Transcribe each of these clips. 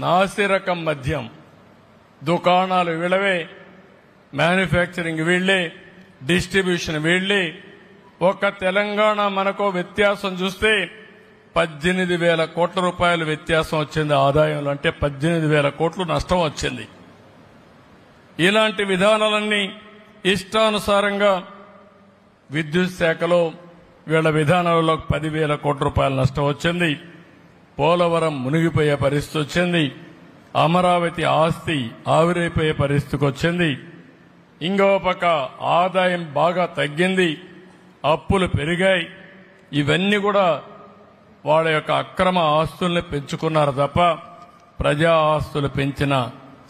నాసిరకం మద్యం దుకాణాలు వీళ్ళవే, మ్యానుఫ్యాక్చరింగ్ వీళ్లే, డిస్ట్రిబ్యూషన్ వీళ్లే. ఒక తెలంగాణ మనకు వ్యత్యాసం చూస్తే 18,000 కోట్ల రూపాయలు వ్యత్యాసం వచ్చింది ఆదాయంలో. అంటే 18,000 కోట్లు నష్టం వచ్చింది. ఇలాంటి విధానాలన్నీ ఇష్టానుసారంగా విద్యుత్ శాఖలో వీళ్ల విధానంలో 10,000 కోట్ల రూపాయల నష్టం వచ్చింది. పోలవరం మునిగిపోయే పరిస్థితి వచ్చింది. అమరావతి ఆస్తి ఆవిరైపోయే పరిస్థితికి వచ్చింది. ఇంకో పక్క ఆదాయం బాగా తగ్గింది, అప్పులు పెరిగాయి. ఇవన్నీ కూడా వాళ్ళ యొక్క అక్రమ ఆస్తుల్ని పెంచుకున్నారు తప్ప ప్రజా ఆస్తులు పెంచిన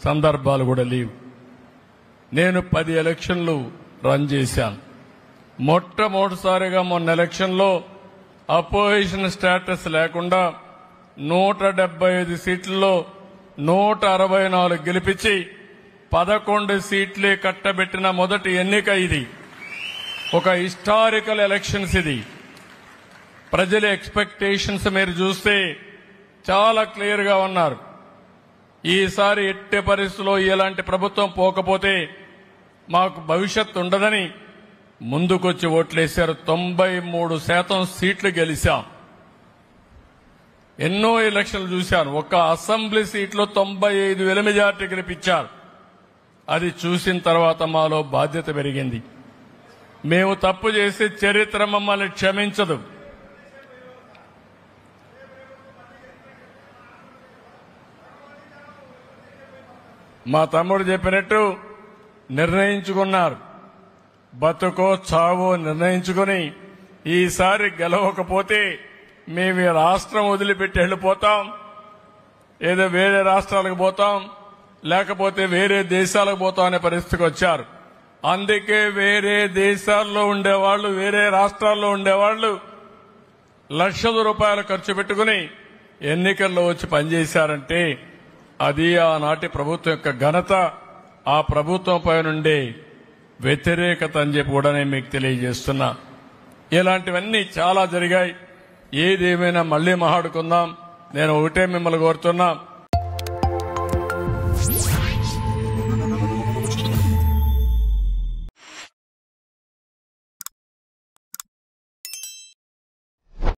సందర్భాలు కూడా లేవు. నేను 10 ఎలక్షన్లు రన్ చేశాను. మొట్టమొదటిసారిగా మొన్న ఎలక్షన్లో అపోజిషన్ స్టేటస్ లేకుండా 175 సీట్లలో 164 గెలిపించి 11 సీట్లే కట్టబెట్టిన మొదటి ఎన్నిక ఇది. ఒక హిస్టారికల్ ఎలక్షన్స్ ఇది. ప్రజల ఎక్స్పెక్టేషన్స్ మీరు చూస్తే చాలా క్లియర్ గా ఉన్నారు. ఈసారి ఎట్టి పరిస్థితుల్లో ఇలాంటి ప్రభుత్వం పోకపోతే మాకు భవిష్యత్తు ఉండదని ముందుకొచ్చి ఓట్లేశారు. 93% సీట్లు గెలిచాం. ఎన్నో ఎలక్షన్లు చూశాను. ఒక అసెంబ్లీ సీట్లో 95,000 మెజార్టీ గెలిపించారు. అది చూసిన తర్వాత మాలో బాధ్యత పెరిగింది. మేము తప్పు చేసి చరిత్ర మమ్మల్ని క్షమించదు. మా తమ్ముడు చెప్పినట్టు నిర్ణయించుకున్నారు. బతుకో చావో నిర్ణయించుకుని ఈసారి గెలవకపోతే మేము ఈ రాష్ట్రం వదిలిపెట్టి వెళ్ళిపోతాం, ఏదో వేరే రాష్ట్రాలకు పోతాం, లేకపోతే వేరే దేశాలకు పోతాం అనే పరిస్థితికి వచ్చారు. అందుకే వేరే దేశాల్లో ఉండేవాళ్లు, వేరే రాష్ట్రాల్లో ఉండేవాళ్లు లక్షల రూపాయలు ఖర్చు పెట్టుకుని ఎన్నికల్లో వచ్చి పనిచేశారంటే అది ఆనాటి ప్రభుత్వం యొక్క ఘనత, ఆ ప్రభుత్వంపై నుండే వ్యతిరేకత అని చెప్పి కూడా నేను మీకు తెలియజేస్తున్నా. ఇలాంటివన్నీ చాలా జరిగాయి. ఏదేమైనా మళ్లీ మాట్లాడుకుందాం. నేను ఒకటే మిమ్మల్ని కోరుతున్నా,